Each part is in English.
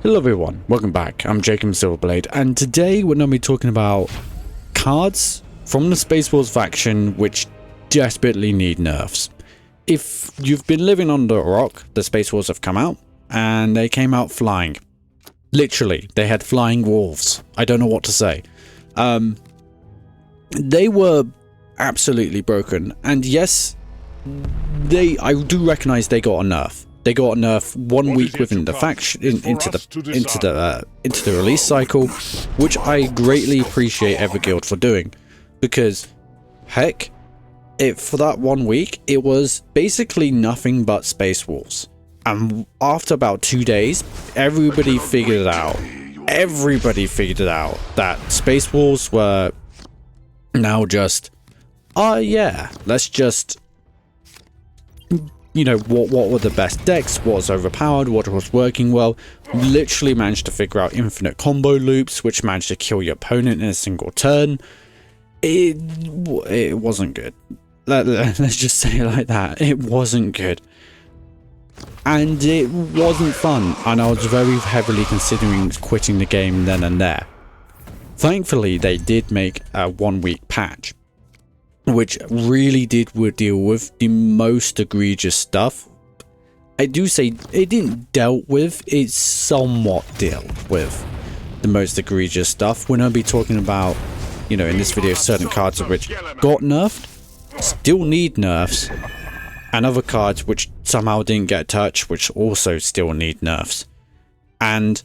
Hello everyone, welcome back. I'm Jacob Silverblade, and today we're going to be talking about cards from the Space Wars faction which desperately need nerfs. If you've been living under a rock, the Space Wars have come out, and they came out flying. Literally, they had flying wolves. I don't know what to say. They were absolutely broken, and yes, I do recognize they got a nerf. They got a nerf 1 week within the faction into the release cycle, which I greatly appreciate every guild for doing, because heck, for that 1 week it was basically nothing but Space Wolves. And after about 2 days, everybody figured it out. Everybody figured it out that Space Wolves were now just, yeah, let's just, you know, what were the best decks, what was overpowered, what was working well. Literally managed to figure out infinite combo loops, which managed to kill your opponent in a single turn. It wasn't good. Let's just say it like that. It wasn't good. And it wasn't fun, and I was very heavily considering quitting the game then and there. Thankfully, they did make a 1 week patch, which really did deal with the most egregious stuff. I do say it didn't dealt with, it somewhat dealt with the most egregious stuff. We're going to be talking about, you know, in this video, certain cards of which got nerfed, still need nerfs, and other cards which somehow didn't get touched, which also still need nerfs. And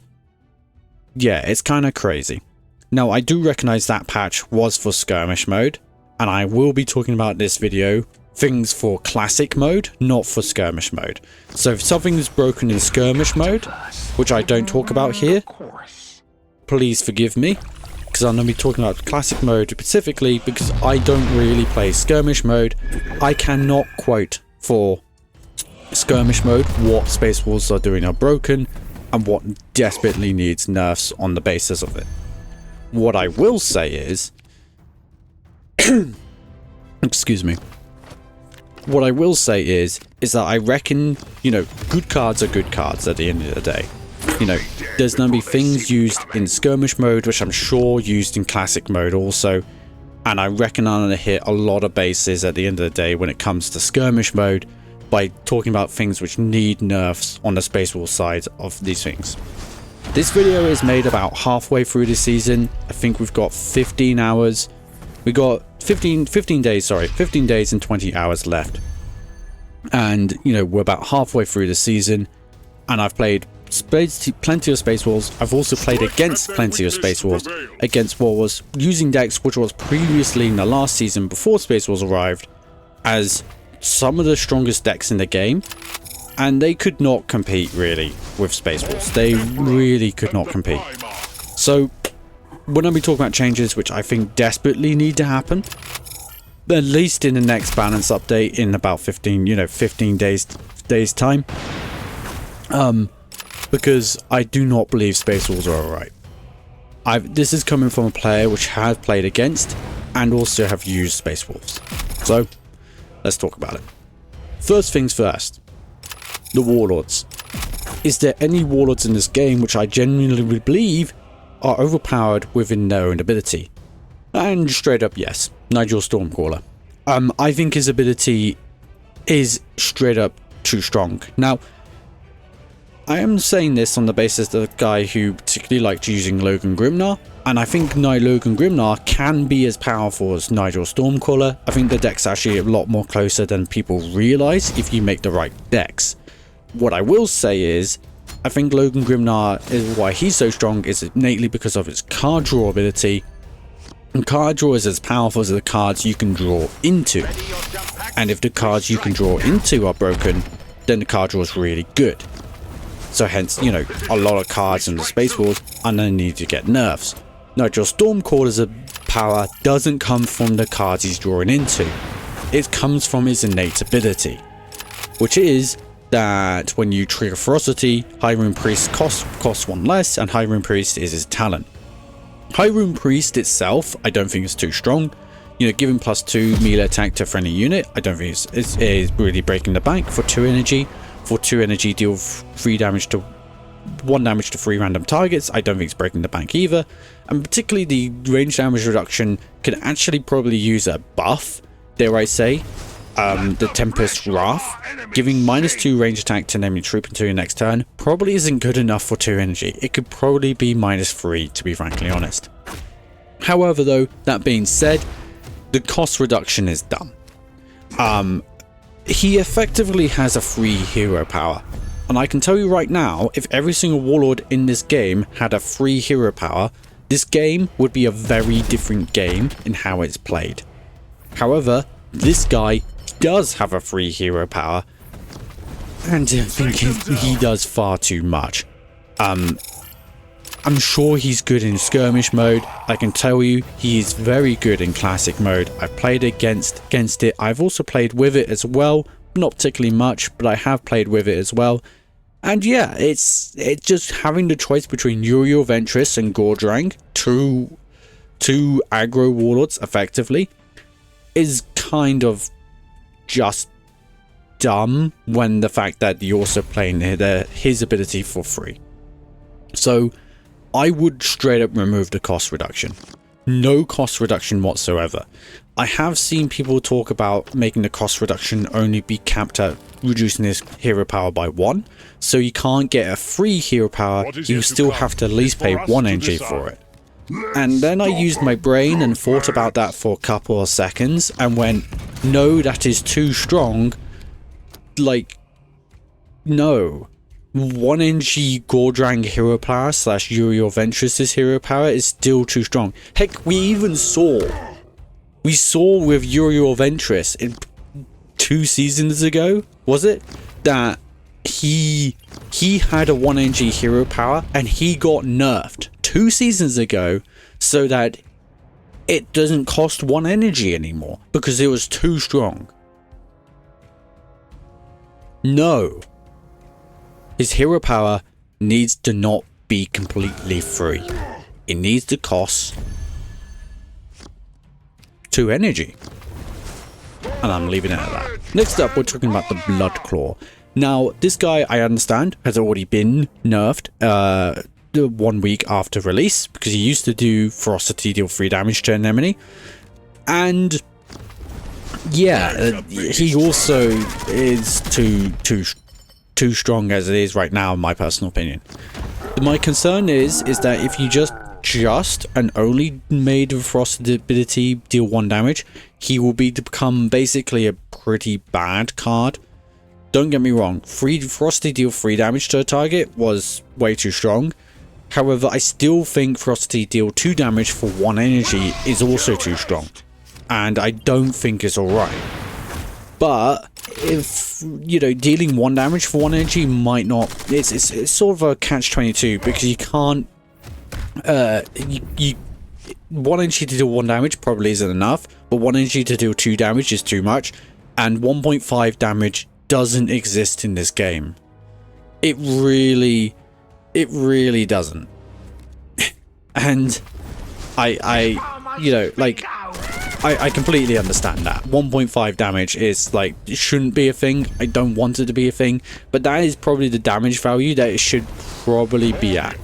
yeah, it's kind of crazy. Now, I do recognize that patch was for skirmish mode, and I will be talking about this video things for classic mode, not for skirmish mode. So if something is broken in skirmish mode, which I don't talk about here, please forgive me, because I'm going to be talking about classic mode specifically because I don't really play skirmish mode. I cannot quote for skirmish mode what Space Wars are doing are broken and what desperately needs nerfs on the basis of it. What I will say is, excuse me. What I will say is that I reckon, you know, good cards are good cards at the end of the day. You know, there's going to be things used in skirmish mode, which I'm sure used in classic mode also. And I reckon I'm going to hit a lot of bases at the end of the day when it comes to skirmish mode by talking about things which need nerfs on the Space Wars side of these things. This video is made about halfway through the season. I think we've got 15 hours. We got 15 days and 20 hours left. And, you know, we're about halfway through the season. And I've played plenty of Space Wars. I've also played against plenty of Space Wars. Against what was using decks which was previously in the last season before Space Wars arrived as some of the strongest decks in the game. And they could not compete really with Space Wars. They really could not compete. So we're going to be talking about changes which I think desperately need to happen, at least in the next balance update in about 15 days time. Because I do not believe Space Wars are alright. This is coming from a player which has played against and also have used Space Wolves. So let's talk about it. First things first. The Warlords. Is there any Warlords in this game which I genuinely believe are overpowered within their own ability? And straight up yes, Njal Stormcaller. I think his ability is straight up too strong. Now, I am saying this on the basis of a guy who particularly liked using Logan Grimnar, and I think Logan Grimnar can be as powerful as Njal Stormcaller. I think the deck's actually a lot more closer than people realize if you make the right decks. What I will say is, I think Logan Grimnar, is why he's so strong is innately because of his card draw ability. And card draw is as powerful as the cards you can draw into. And if the cards you can draw into are broken, then the card draw is really good. So hence, you know, a lot of cards in the Space Wars are going to need to get nerfs. Njal Stormcaller's power doesn't come from the cards he's drawing into. It comes from his innate ability, which is that when you trigger Ferocity, High Rune Priest costs 1 less, and High Rune Priest is his talent. High Rune Priest itself, I don't think is too strong. You know, giving +2 melee attack to a friendly unit, I don't think it's really breaking the bank for 2 energy. For 2 energy, deal 3 damage to 1 damage to 3 random targets. I don't think it's breaking the bank either. And particularly the range damage reduction can actually probably use a buff, dare I say. The Tempest Wrath, giving -2 range attack to enemy troop until your next turn, probably isn't good enough for 2 energy. It could probably be -3, to be frankly honest. However though, that being said, the cost reduction is done. He effectively has a free hero power. And I can tell you right now, if every single Warlord in this game had a free hero power, this game would be a very different game in how it's played. However, this guy does have a free hero power, and I think he does far too much. I'm sure he's good in skirmish mode. I can tell you he is very good in classic mode. I've played against it. I've also played with it as well. Not particularly much, but I have played with it as well. And yeah, it's just having the choice between Uriel Ventress and Gordrang, two aggro warlords effectively, is kind of just dumb when the fact that you're also playing his ability for free. So I would straight up remove the cost reduction. No cost reduction whatsoever. I have seen people talk about making the cost reduction only be capped at reducing his hero power by 1. So you can't get a free hero power, you still have to at least pay 1 NG for it. And then I used my brain and thought about that for a couple of seconds and went, no, that is too strong. Like, no. 1 NG Gordrang hero power / Uriel Ventress' hero power is still too strong. Heck, we saw with Uriel Ventress in 2 seasons ago, was it? That he had a 1 NG hero power and he got nerfed 2 seasons ago so that it doesn't cost 1 energy anymore because it was too strong. No. His hero power needs to not be completely free. It needs to cost 2 energy. And I'm leaving it at that. Next up, we're talking about the Bloodclaw. Now, this guy, I understand, has already been nerfed 1 week after release, because he used to do Ferocity, deal 3 damage to an enemy. And yeah, he also is too strong as it is right now, in my personal opinion. My concern is that if you just and only made the Ferocity ability deal 1 damage, he will become basically a pretty bad card. Don't get me wrong, Ferocity deal 3 damage to a target was way too strong. However, I still think Ferocity deal 2 damage for 1 energy is also too strong. And I don't think it's alright. But if, you know, dealing 1 damage for 1 energy might not, it's sort of a catch-22, because you can't, 1 energy to deal 1 damage probably isn't enough, but 1 energy to deal 2 damage is too much, and 1.5 damage doesn't exist in this game. It really doesn't. And I completely understand that 1.5 damage is like, it shouldn't be a thing. I don't want it to be a thing, but that is probably the damage value that it should probably be at.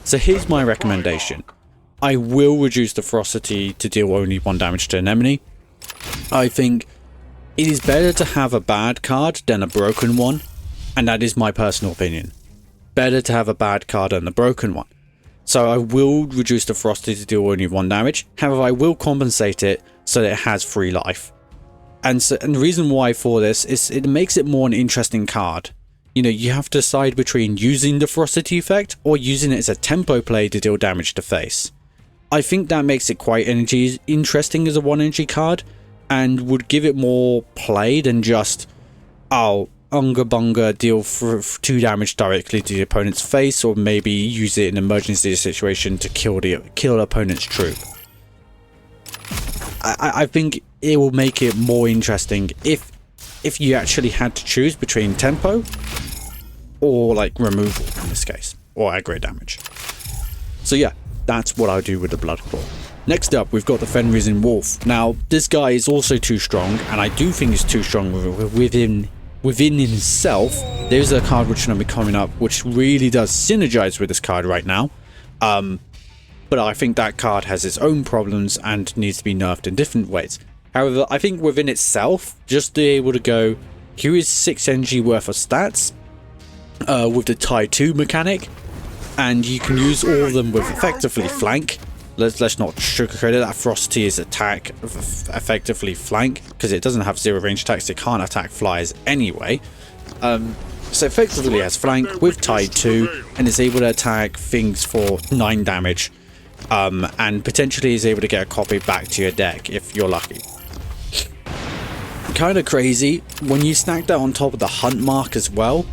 So here's my recommendation. I will reduce the Ferocity to deal only 1 damage to an enemy. I think it is better to have a bad card than a broken one, and that is my personal opinion. Better to have a bad card than a broken one. So I will reduce the Ferocity to deal only 1 damage. However, I will compensate it so that it has free life. And the reason why for this is it makes it more an interesting card. You know, you have to decide between using the Ferocity effect or using it as a tempo play to deal damage to face. I think that makes it quite interesting as a 1 energy card, and would give it more play than just, oh, Unga Bunga, deal 2 damage directly to the opponent's face, or maybe use it in an emergency situation to kill the opponent's troop. I think it will make it more interesting if you actually had to choose between tempo or like removal in this case, or aggro damage. So yeah, that's what I do with the Bloodclaw. Next up, we've got the Fenrisian Wolf. Now, this guy is also too strong, and I do think he's too strong within within itself, there's a card which is going to be coming up, which really does synergize with this card right now. But I think that card has its own problems and needs to be nerfed in different ways. However, I think within itself, just to be able to go, here is 6 energy worth of stats with the tie 2 mechanic, and you can use all of them with effectively flank. Let's not sugarcoat it. That ferocity is attack, effectively flank, because it doesn't have 0 range attacks. It can't attack flyers anyway. So effectively it has flank with tie 2, and is able to attack things for 9 damage, and potentially is able to get a copy back to your deck if you're lucky. Kind of crazy when you stack that on top of the hunt mark as well.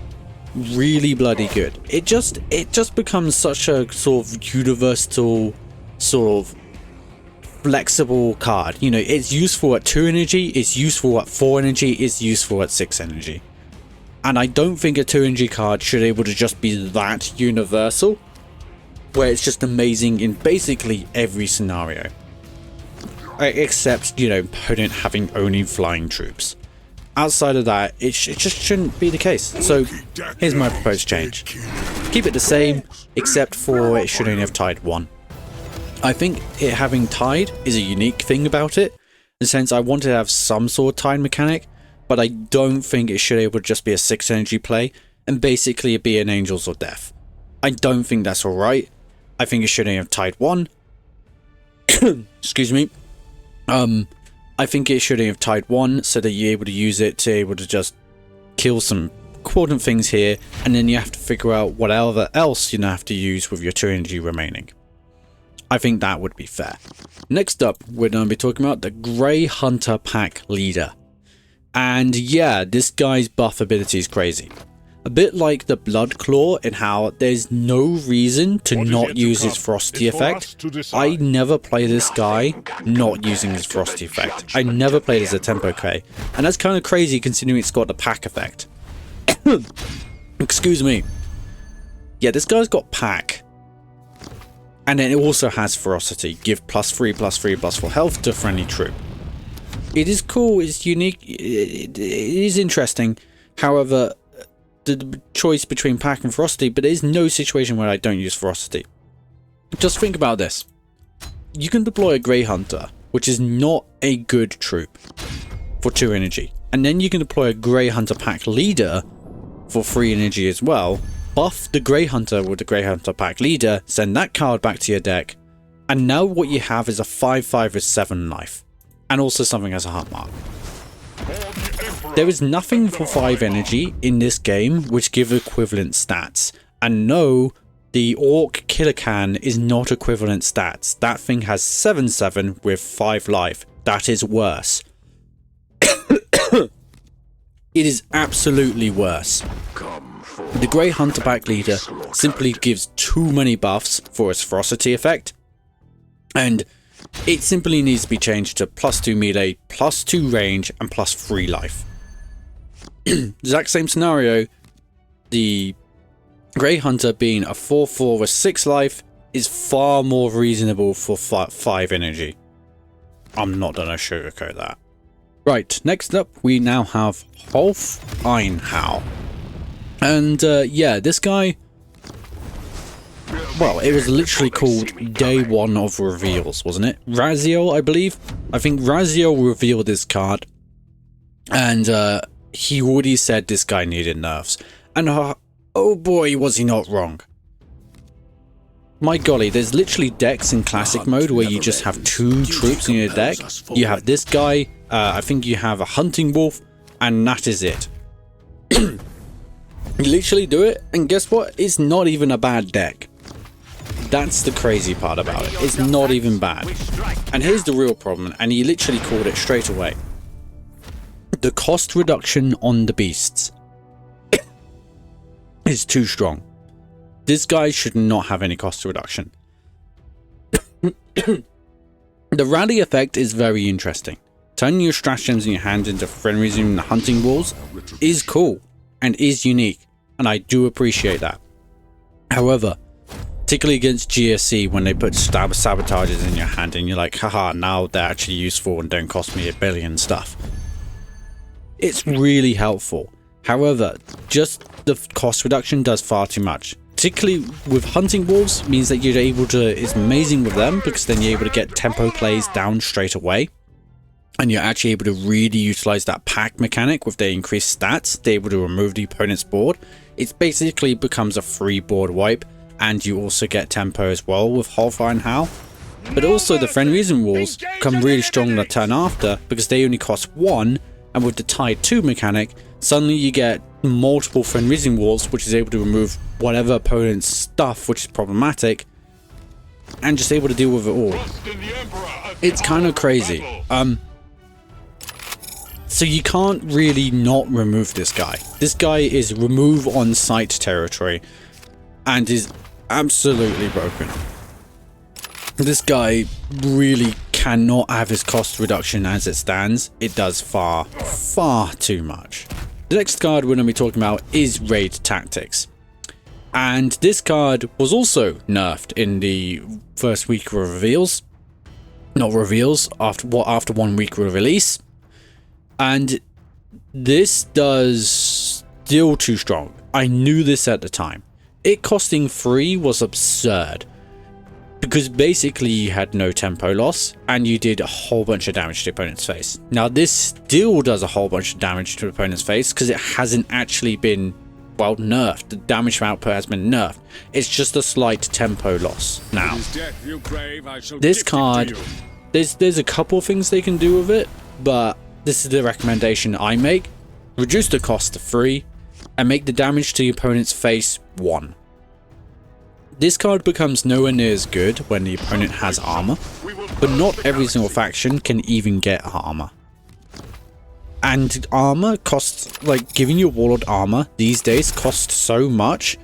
Really bloody good. It just becomes such a sort of universal, sort of flexible card. You know, it's useful at 2 energy, it's useful at 4 energy, it's useful at 6 energy. And I don't think a 2 energy card should be able to just be that universal, where it's just amazing in basically every scenario. Except, you know, opponent having only flying troops. Outside of that, it just shouldn't be the case. So here's my proposed change. Keep it the same, except for it should only have tied 1. I think it having tied is a unique thing about it, in the sense I wanted to have some sort of tied mechanic, but I don't think it should be able to just be a 6 energy play and basically be an Angels or Death. I don't think that's alright. I think it should only have tied 1. Excuse me. I think it should have tied 1 so that you're able to use it to able to just kill some important things here, and then you have to figure out whatever else you have to use with your 2 energy remaining. I think that would be fair. Next up, we're going to be talking about the Grey Hunter Pack Leader. And yeah, this guy's buff ability is crazy. A bit like the Blood Claw in how there's no reason to not use his Frosty effect. I never play this guy not using his Frosty effect. I never played as a Tempo K. And that's kind of crazy considering it's got the pack effect. Excuse me. Yeah, this guy's got pack. And then it also has ferocity. Give +3/+3/+4 health to a friendly troop. It is cool, it's unique, it is interesting. However, the choice between pack and ferocity, but there's no situation where I don't use ferocity. Just think about this. You can deploy a Grey Hunter, which is not a good troop, for 2 energy. And then you can deploy a Grey Hunter Pack Leader for 3 energy as well. Buff the Grey Hunter with the Grey Hunter Pack Leader, send that card back to your deck, and now what you have is a 5/5 with 7 life. And also something as a heart mark. There is nothing for 5 energy in this game which give equivalent stats. And no, the Orc Killer Can is not equivalent stats. That thing has 7/7 with 5 life. That is worse. It is absolutely worse. The Grey Hunter Pack Leader simply gives too many buffs for its ferocity effect. And it simply needs to be changed to +2 melee, +2 range, and +3 life. Exact same scenario. The Grey Hunter being a 4/4 with 6 life is far more reasonable for 5 energy. I'm not gonna sugarcoat that. Right, next up we now have Hrolf the Ironhowl. And yeah, this guy, well, it was literally called Day 1 of reveals, wasn't it? Raziel, I believe. I think Raziel revealed this card, and he already said this guy needed nerfs. And oh boy, was he not wrong. My golly, there's literally decks in classic mode where you just have 2 troops in your deck. You have this guy, I think you have a hunting wolf, and that is it. You literally do it, and guess what? It's not even a bad deck. That's the crazy part about it. It's not even bad. And here's the real problem, and he literally called it straight away. The cost reduction on the beasts is too strong. This guy should not have any cost reduction. The rally effect is very interesting. Turning your stratagems in your hand into Fenrisian hunting wolves is cool and is unique, and I do appreciate that. However, particularly against GSC, when they put sabotages in your hand and you're like, haha, now they're actually useful and don't cost me $1 billion stuff. It's really helpful. However, just the cost reduction does far too much. Particularly with hunting wolves, means that you're able to, it's amazing with them because then you're able to get tempo plays down straight away. And you're actually able to really utilize that pack mechanic with their increased stats. They're able to remove the opponent's board. It basically becomes a free board wipe, and you also get tempo as well with Hrolf the Ironhowl. But also the Fenrisian Wolves come really strong the turn after because they only cost 1, and with the tied 2 mechanic, suddenly you get multiple Fenrisian Wolves, which is able to remove whatever opponent's stuff, which is problematic, and just able to deal with it all. It's kind of crazy. So you can't really not remove this guy. This guy is remove on sight territory and is absolutely broken. This guy really cannot have his cost reduction as it stands. It does far too much. The next card we're going to be talking about is Raid Tactics. And this card was also nerfed in the first week of reveals. Not reveals, after 1 week of release. And this does still too strong. I knew this at the time. It costing 3 was absurd. Because basically you had no tempo loss and you did a whole bunch of damage to the opponent's face. Now this still does a whole bunch of damage to the opponent's face because it hasn't actually been, well, nerfed. The damage from output has been nerfed. It's just a slight tempo loss. Now, this card, there's a couple of things they can do with it, but this is the recommendation I make. Reduce the cost to 3 and make the damage to the opponent's face 1. This card becomes nowhere near as good when the opponent has armor, but not every single faction can even get armor. And armor costs, like giving your Warlord armor these days costs so much.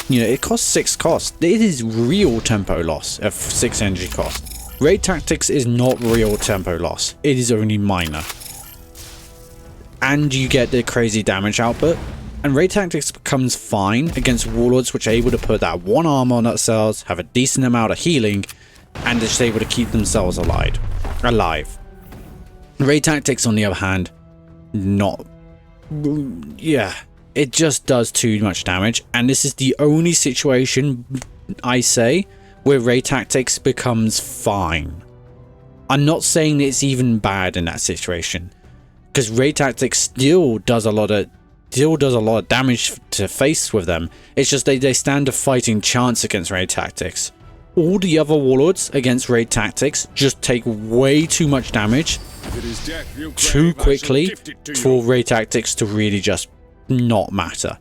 You know, it costs 6 cost. It is real tempo loss of 6 energy cost. Raid Tactics is not real tempo loss. It is only minor. And you get the crazy damage output. And Raid Tactics becomes fine against Warlords, which are able to put that 1 armor on themselves, have a decent amount of healing, and just able to keep themselves alive. Raid Tactics, on the other hand, not... yeah, it just does too much damage. And this is the only situation, I say, where Raid Tactics becomes fine. I'm not saying it's even bad in that situation, because Raid Tactics still does a lot of damage to face with them. It's just they stand a fighting chance against Raid Tactics. All the other Warlords against Raid Tactics just take way too much damage too quickly for Raid Tactics to really just not matter.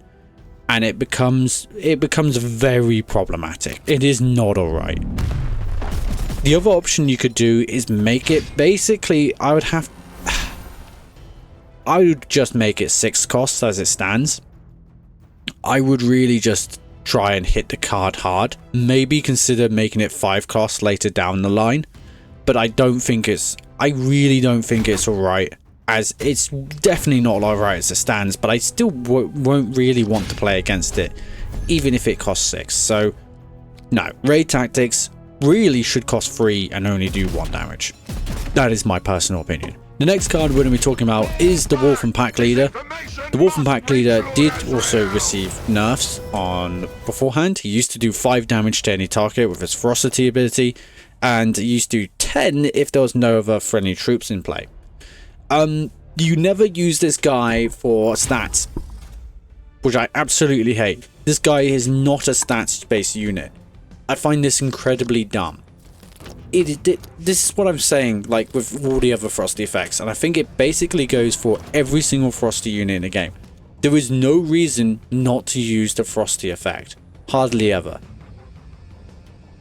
And it becomes very problematic. It is not alright. The other option you could do is make it basically, I would just make it 6 costs as it stands. I would really just try and hit the card hard. Maybe consider making it 5 costs later down the line. But I really don't think it's alright. As it's definitely not alright as it stands. But I still won't really want to play against it, even if it costs 6. So, no. Raid Tactics really should cost 3 and only do 1 damage. That is my personal opinion. The next card we're going to be talking about is the Wulfen Pack Leader. The Wulfen Pack Leader did also receive nerfs beforehand. He used to do 5 damage to any target with his Ferocity ability, and he used to do 10 if there was no other friendly troops in play. You never use this guy for stats, which I absolutely hate. This guy is not a stats-based unit. I find this incredibly dumb. This is what I'm saying, like with all the other Frosty effects, and I think it basically goes for every single Frosty unit in the game. There is no reason not to use the Frosty effect. Hardly ever.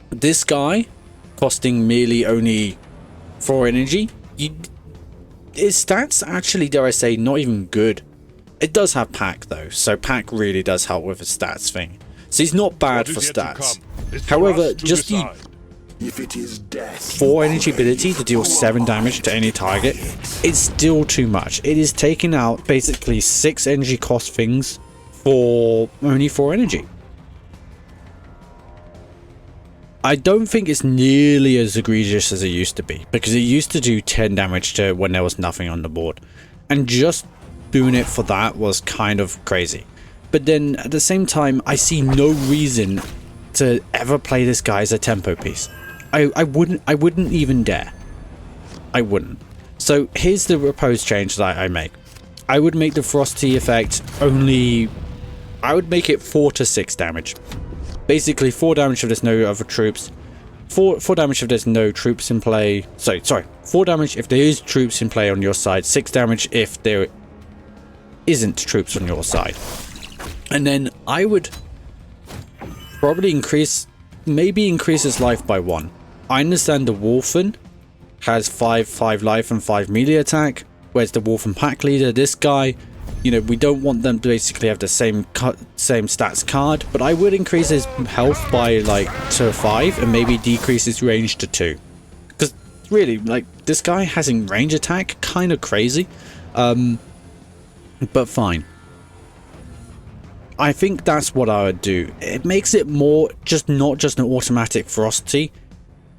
This guy, costing merely only 4 energy, his stats actually, dare I say, not even good. It does have pack though, so pack really does help with his stats thing. So he's not bad for stats. However, just the 4 energy ability to deal 7 damage to any target is still too much. It is taking out basically 6 energy cost things for only 4 energy. I don't think it's nearly as egregious as it used to be, because it used to do 10 damage to when there was nothing on the board. And just doing it for that was kind of crazy. But then at the same time, I see no reason to ever play this guy as a tempo piece. I wouldn't even dare. I wouldn't. So here's the proposed change that I make. I would make the frosty effect only, I would make it 4 to 6 damage. Basically 4 damage if there's no other troops. 4 damage if there's no troops in play. Sorry, 4 damage if there is troops in play on your side. 6 damage if there isn't troops on your side. And then I would probably maybe increase his life by 1. I understand the Wulfen has 5 life and 5 melee attack, whereas the Wulfen pack leader, this guy, you know, we don't want them to basically have the same stats card, but I would increase his health by like to 5 and maybe decrease his range to 2. Because really, like, this guy has in range attack, kind of crazy, but fine. I think that's what I would do. It makes it more not just an automatic frosty.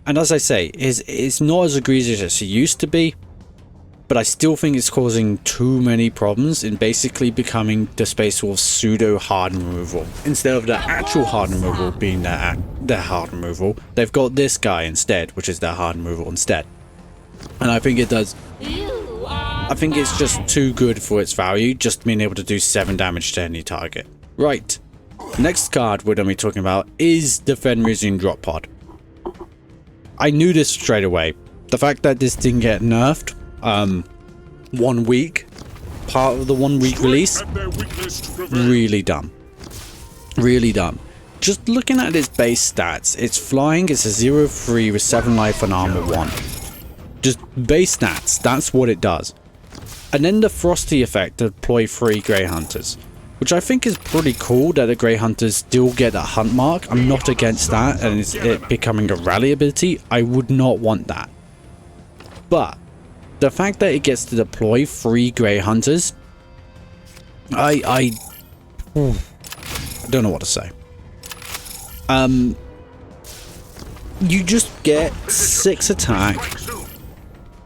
And as I say, it's not as egregious as it used to be, but I still think it's causing too many problems in basically becoming the Space Wolf's pseudo hard removal. Instead of the actual hard removal being their hard removal, they've got this guy instead, which is their hard removal instead. And I think it does. I think it's just too good for its value, just being able to do 7 damage to any target. Right. Next card we're going to be talking about is the Fenrisian Drop Pod. I knew this straight away. The fact that this didn't get nerfed 1 week, part of the 1 week release, really dumb. Really dumb. Just looking at its base stats, it's flying, it's a 0-3 with 7 life and armor 1. Just base stats, that's what it does. And then the frosty effect to deploy 3 Grey Hunters, which I think is pretty cool that the Grey Hunters still get that hunt mark. I'm not against that, and it's it becoming a rally ability. I would not want that. But the fact that it gets to deploy 3 Grey Hunters, I don't know what to say. You just get 6 attack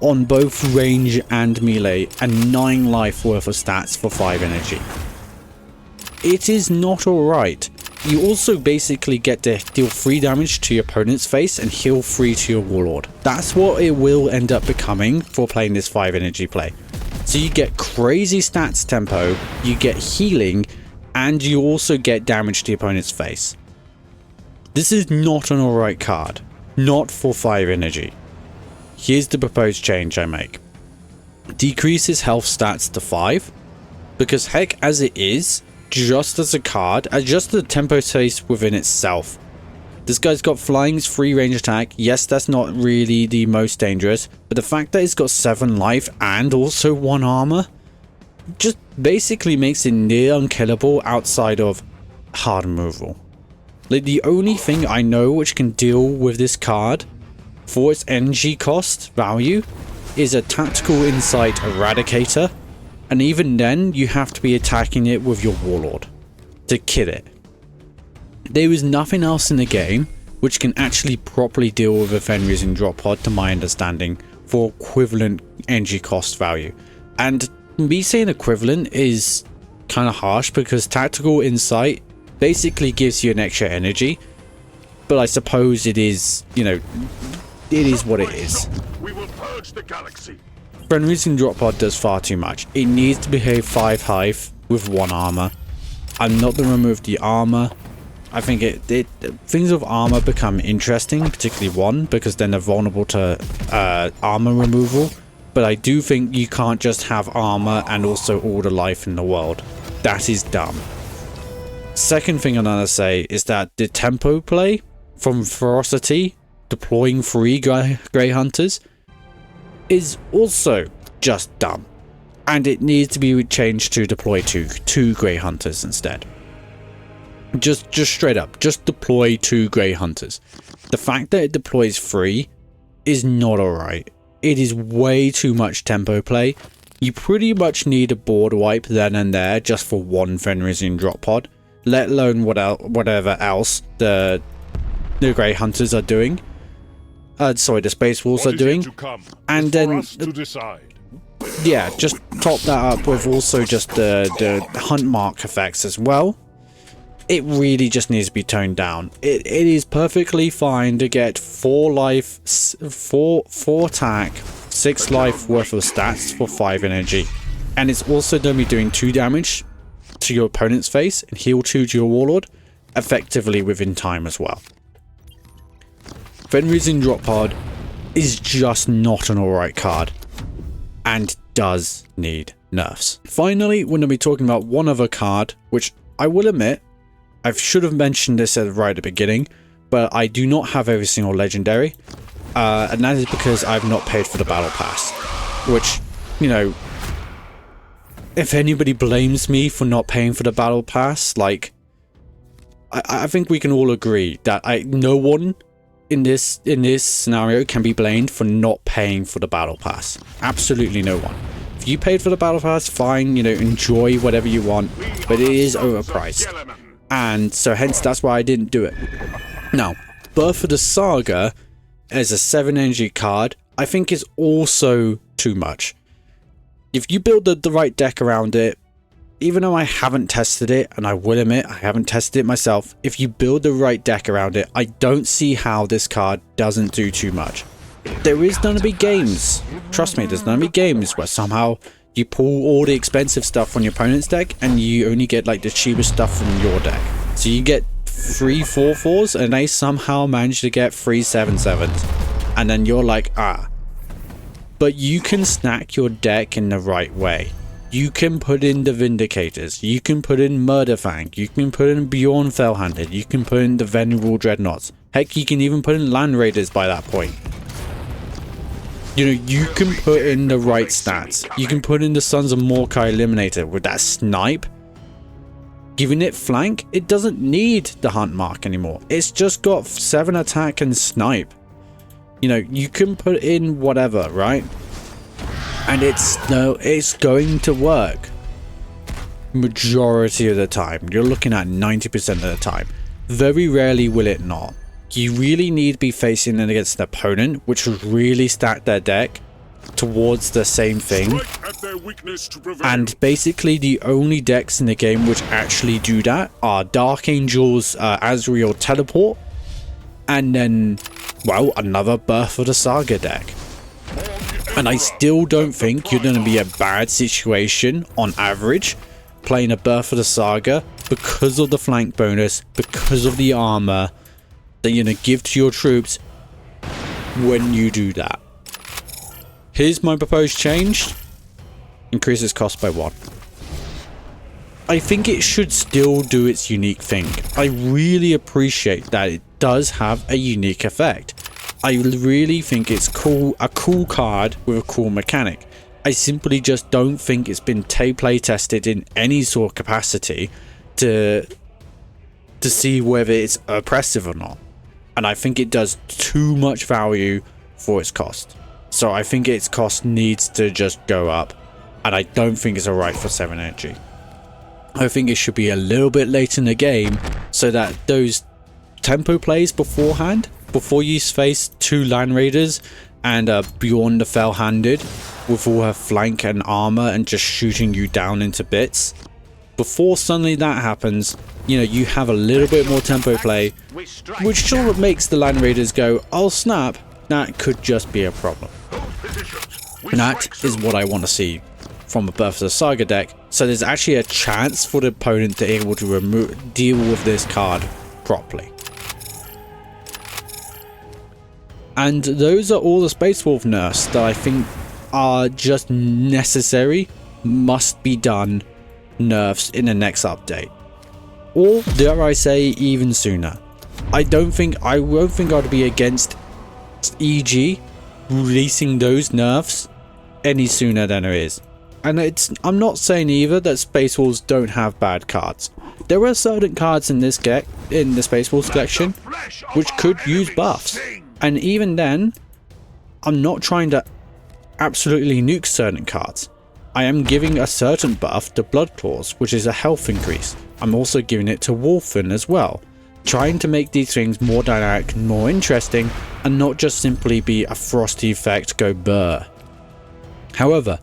on both range and melee and 9 life worth of stats for 5 energy. It is not alright. You also basically get to deal 3 damage to your opponent's face and heal 3 to your Warlord. That's what it will end up becoming for playing this 5 energy play. So you get crazy stats tempo, you get healing, and you also get damage to your opponent's face. This is not an alright card. Not for 5 energy. Here's the proposed change I make. Decrease his health stats to 5. Because heck, as it is, just as a card, just the tempo space within itself. This guy's got flying's 3 range attack. Yes, that's not really the most dangerous, but the fact that it's got 7 life and also 1 armor just basically makes it near unkillable outside of hard removal. Like, the only thing I know which can deal with this card for its energy cost value is a tactical insight eradicator. And even then, you have to be attacking it with your Warlord to kill it. There is nothing else in the game which can actually properly deal with a Fenrisian Drop Pod, to my understanding, for equivalent energy cost value. And me saying equivalent is kind of harsh, because tactical insight basically gives you an extra energy. But I suppose it is, you know, it is what it is. We will purge the galaxy. Fenrisian Drop Pod does far too much. It needs to behave 5 hive with 1 armor. I'm not going to remove the armor. I think things with armor become interesting, particularly 1, because then they're vulnerable to armor removal. But I do think you can't just have armor and also all the life in the world. That is dumb. Second thing I'm going to say is that the tempo play from Ferocity, deploying 3 Grey Hunters, is also just dumb, and it needs to be changed to deploy 2 Grey Hunters instead. Just straight up, just deploy 2 Grey Hunters. The fact that it deploys 3 is not alright. It is way too much tempo play. You pretty much need a board wipe then and there just for 1 Fenrisian Drop Pod, let alone whatever else the Grey Hunters are doing. Sorry, the Space Wolves are doing. And then, yeah, just top that up with also just the hunt mark effects as well, it really just needs to be toned down. It is perfectly fine to get 4 life, 4 attack, 6 life worth of stats for 5 energy. And it's also going to be doing 2 damage to your opponent's face and heal 2 to your Warlord, effectively within time as well. Fenrisian Drop Pod is just not an alright card, and does need nerfs. Finally, we're going to be talking about one other card, which I will admit, I should have mentioned this right at the beginning, but I do not have every single legendary, and that is because I've not paid for the battle pass, which, you know, if anybody blames me for not paying for the battle pass, like, I think we can all agree that no one in this scenario can be blamed for not paying for the battle pass. Absolutely no one. If you paid for the battle pass, fine, you know, enjoy whatever you want, but it is overpriced. And so hence that's why I didn't do it. Now, Birth of the Saga as a 7 energy card, I think is also too much. If you build the right deck around it, even though I haven't tested it, and I will admit I haven't tested it myself, if you build the right deck around it, I don't see how this card doesn't do too much. There is going to be games, trust me, there's going to be games where somehow you pull all the expensive stuff from your opponent's deck and you only get like the cheapest stuff from your deck. So you get 3 4/4s and they somehow manage to get 3 7/7s. And then you're like, ah. But you can stack your deck in the right way. You can put in the Vindicators, you can put in Murderfang, you can put in Bjorn Fellhanded, you can put in the Venerable Dreadnoughts. Heck, you can even put in Land Raiders by that point. You know, you can put in the right stats. You can put in the Sons of Mordecai Eliminator with that snipe. Giving it flank, it doesn't need the hunt mark anymore. It's just got 7 attack and snipe. You know, you can put in whatever, right? And it's going to work. Majority of the time. You're looking at 90% of the time. Very rarely will it not. You really need to be facing it against an opponent which will really stack their deck towards the same thing. And basically the only decks in the game which actually do that are Dark Angel's Azrael Teleport, and then, well, another Birth of the Saga deck. And I still don't think you're going to be a bad situation on average playing a Birth of the Saga because of the flank bonus, because of the armor that you're going to give to your troops when you do that. Here's my proposed change. Increases cost by 1. I think it should still do its unique thing. I really appreciate that it does have a unique effect. I really think it's cool, a cool card with a cool mechanic. I simply just don't think it's been play tested in any sort of capacity to see whether it's oppressive or not. And I think it does too much value for its cost. So I think its cost needs to just go up. And I don't think it's alright for 7 energy. I think it should be a little bit late in the game so that those tempo plays beforehand, before you face 2 Land Raiders and Bjorn the Fell-Handed with all her flank and armor and just shooting you down into bits. Before suddenly that happens, you know, you have a little bit more tempo play, which sort of makes the Land Raiders go, oh snap, that could just be a problem. And that is what I want to see from a Birth of the Saga deck, so there's actually a chance for the opponent to be able to deal with this card properly. And those are all the Space Wolf nerfs that I think are just necessary, must be done nerfs in the next update. Or dare I say even sooner. I won't think I'd be against EG releasing those nerfs any sooner than it is. And I'm not saying either that Space Wolves don't have bad cards. There are certain cards in this deck, in the Space Wolves collection, which could use buffs. And even then, I'm not trying to absolutely nuke certain cards. I am giving a certain buff to Blood Claws, which is a health increase. I'm also giving it to Wulfen as well, trying to make these things more dynamic, more interesting, and not just simply be a frosty effect go burr. However,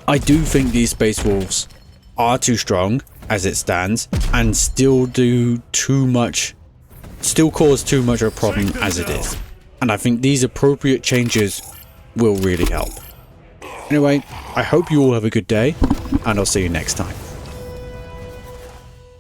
I do think these Space Wolves are too strong as it stands and still do too much, still cause too much of a problem as it is. And I think these appropriate changes will really help. Anyway, I hope you all have a good day and I'll see you next time.